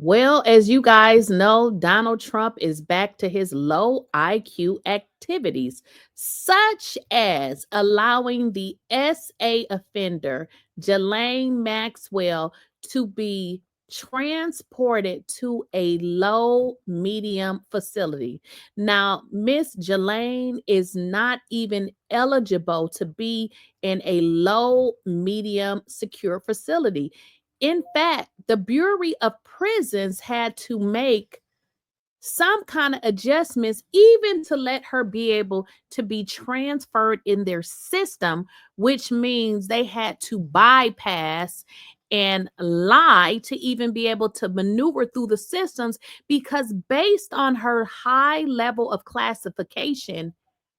Well, as you guys know, Donald Trump is back to his low IQ activities, such as allowing the SA offender, Ghislaine Maxwell, to be transported to a low medium facility. Now, Miss Ghislaine is not even eligible to be in a low medium secure facility. In fact, the Bureau of Prisons had to make some kind of adjustments, even to let her be able to be transferred in their system, which means they had to bypass and lie to even be able to maneuver through the systems, because based on her high level of classification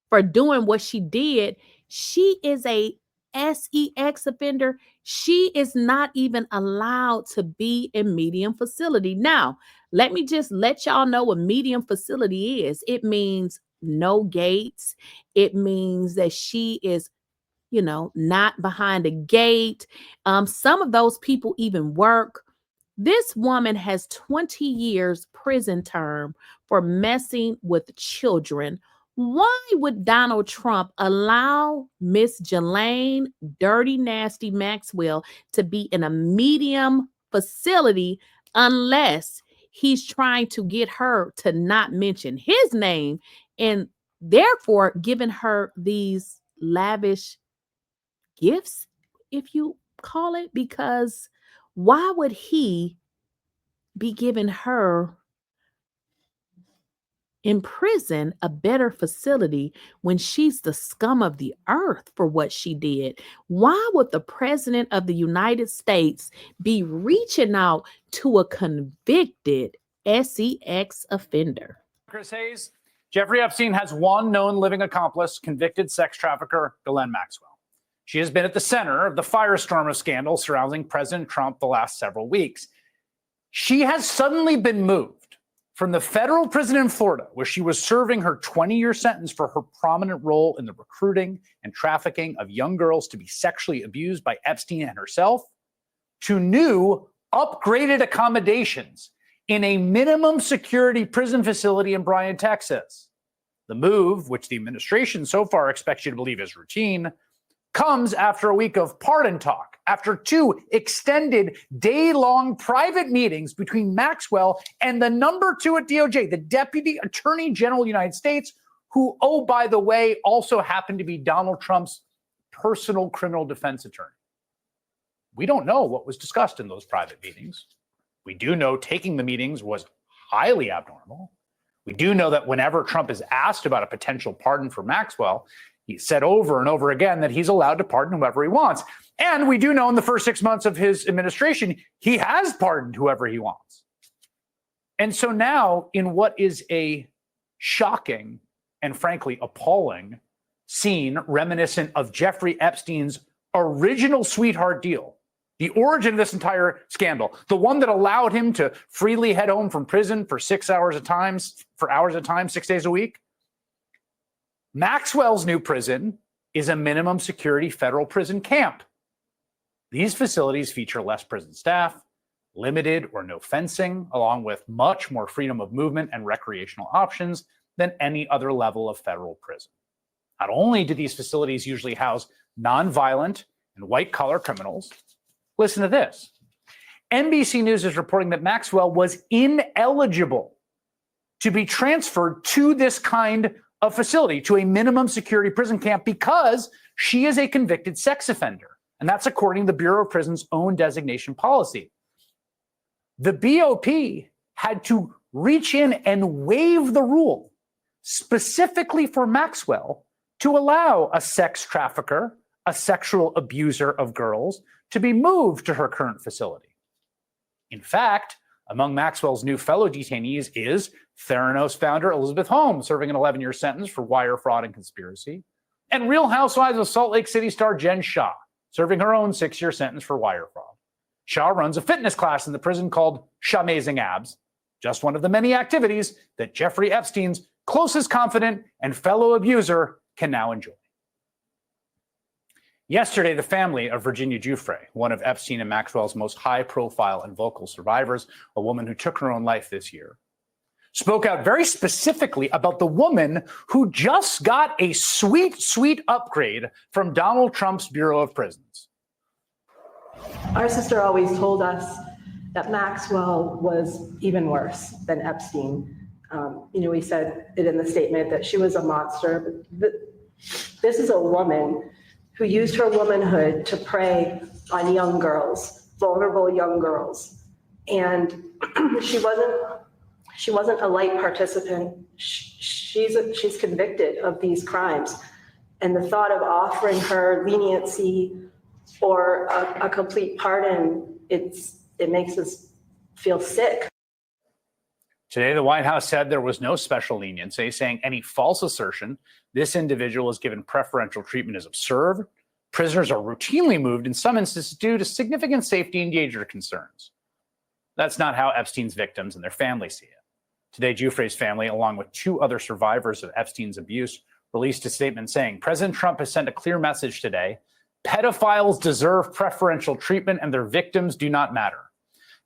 for doing what she did, she is a sex offender. She is not even allowed to be in medium facility. Now, let me just let y'all know what medium facility is. It means no gates. It means that she is, not behind a gate. Some of those people even work. This woman has 20 years prison term for messing with children. Why would Donald Trump allow Miss Ghislaine Dirty Nasty Maxwell to be in a medium facility unless he's trying to get her to not mention his name, and therefore giving her these lavish gifts, if you call it? Because why would he be giving her in prison a better facility when she's the scum of the earth for what she did? Why would the president of the United States be reaching out to a convicted sex offender? Chris Hayes, Jeffrey Epstein has one known living accomplice, convicted sex trafficker Ghislaine Maxwell. She has been at the center of the firestorm of scandal surrounding President Trump the last several weeks. She has suddenly been moved from the federal prison in Florida, where she was serving her 20-year sentence for her prominent role in the recruiting and trafficking of young girls to be sexually abused by Epstein and herself, to new upgraded accommodations in a minimum security prison facility in Bryan, Texas. The move, which the administration so far expects you to believe is routine, comes after a week of pardon talk, after 2 extended day-long private meetings between Maxwell and the number 2 at DOJ, the Deputy Attorney General of the United States, who, oh, by the way, also happened to be Donald Trump's personal criminal defense attorney. We don't know what was discussed in those private meetings. We do know taking the meetings was highly abnormal. We do know that whenever Trump is asked about a potential pardon for Maxwell, he said over and over again that he's allowed to pardon whoever he wants. And we do know in the first 6 months of his administration, he has pardoned whoever he wants. And so now, in what is a shocking and frankly appalling scene reminiscent of Jeffrey Epstein's original sweetheart deal, the origin of this entire scandal, the one that allowed him to freely head home from prison for 6 hours at times, 6 days a week, Maxwell's new prison is a minimum security federal prison camp. These facilities feature less prison staff, limited or no fencing, along with much more freedom of movement and recreational options than any other level of federal prison. Not only do these facilities usually house nonviolent and white-collar criminals, listen to this. NBC News is reporting that Maxwell was ineligible to be transferred to this kind of facility, to a minimum security prison camp, because she is a convicted sex offender. And that's according to the Bureau of Prisons' own designation policy. The BOP had to reach in and waive the rule specifically for Maxwell to allow a sex trafficker, a sexual abuser of girls, to be moved to her current facility. In fact, among Maxwell's new fellow detainees is Theranos founder Elizabeth Holmes, serving an 11-year sentence for wire fraud and conspiracy, and Real Housewives of Salt Lake City star Jen Shah, serving her own 6-year sentence for wire fraud. Shah runs a fitness class in the prison called 𝐻'Amazing Abs, just one of the many activities that Jeffrey Epstein's closest confidant and fellow abuser can now enjoy. Yesterday, the family of Virginia Giuffre, one of Epstein and Maxwell's most high-profile and vocal survivors, a woman who took her own life this year, spoke out very specifically about the woman who just got a sweet, sweet upgrade from Donald Trump's Bureau of Prisons. Our sister always told us that Maxwell was even worse than Epstein. We said it in the statement that she was a monster, but this is a woman who used her womanhood to prey on young girls, vulnerable young girls. And she wasn't a light participant. She's convicted of these crimes. And the thought of offering her leniency or a complete pardon, it makes us feel sick. Today, the White House said there was no special leniency, saying any false assertion this individual is given preferential treatment is absurd. Prisoners are routinely moved in some instances due to significant safety and danger concerns. That's not how Epstein's victims and their families see it. Today, Giuffre's family, along with 2 other survivors of Epstein's abuse, released a statement saying, President Trump has sent a clear message today. Pedophiles deserve preferential treatment and their victims do not matter.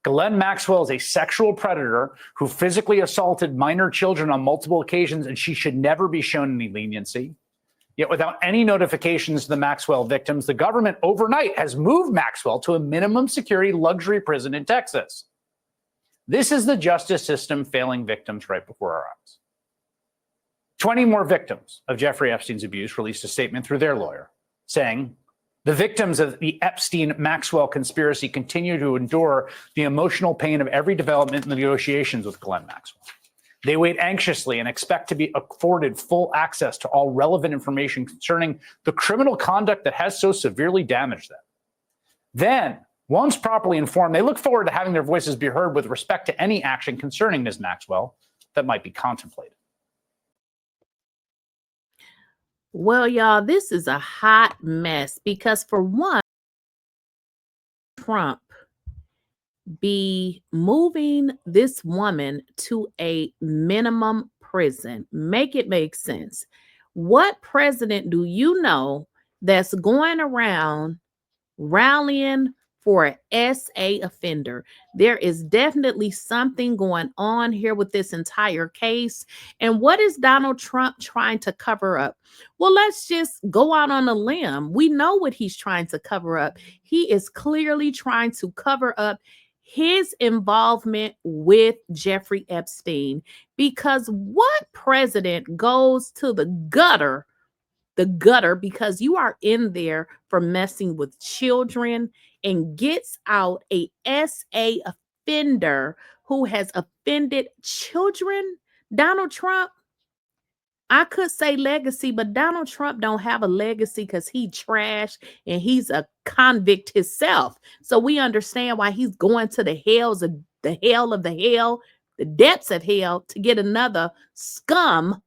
Ghislaine Maxwell is a sexual predator who physically assaulted minor children on multiple occasions, and she should never be shown any leniency. Yet without any notifications to the Maxwell victims, the government overnight has moved Maxwell to a minimum security luxury prison in Texas. This is the justice system failing victims right before our eyes. 20 more victims of Jeffrey Epstein's abuse released a statement through their lawyer saying, the victims of the Epstein-Maxwell conspiracy continue to endure the emotional pain of every development in the negotiations with Ghislaine Maxwell. They wait anxiously and expect to be afforded full access to all relevant information concerning the criminal conduct that has so severely damaged them. Then, once properly informed, they look forward to having their voices be heard with respect to any action concerning Ms. Maxwell that might be contemplated. Well, y'all, this is a hot mess because for one, Trump be moving this woman to a minimum prison. Make it make sense. What president do you know that's going around rallying for an SA offender? There is definitely something going on here with this entire case. And what is Donald Trump trying to cover up? Well, let's just go out on a limb. We know what he's trying to cover up. He is clearly trying to cover up his involvement with Jeffrey Epstein, because what president goes to the gutter because you are in there for messing with children and gets out a SA offender who has offended children? Donald Trump, I could say legacy, but Donald Trump don't have a legacy because he trash and he's a convict himself. So we understand why he's going to the hells of the hell of the hell, the depths of hell, to get another scum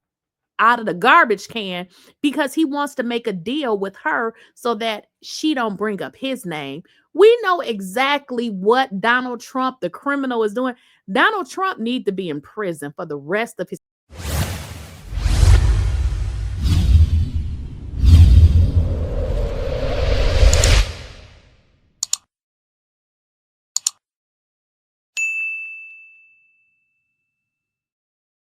out of the garbage can, because he wants to make a deal with her so that she don't bring up his name. We know exactly what Donald Trump, the criminal, is doing. Donald Trump needs to be in prison for the rest of his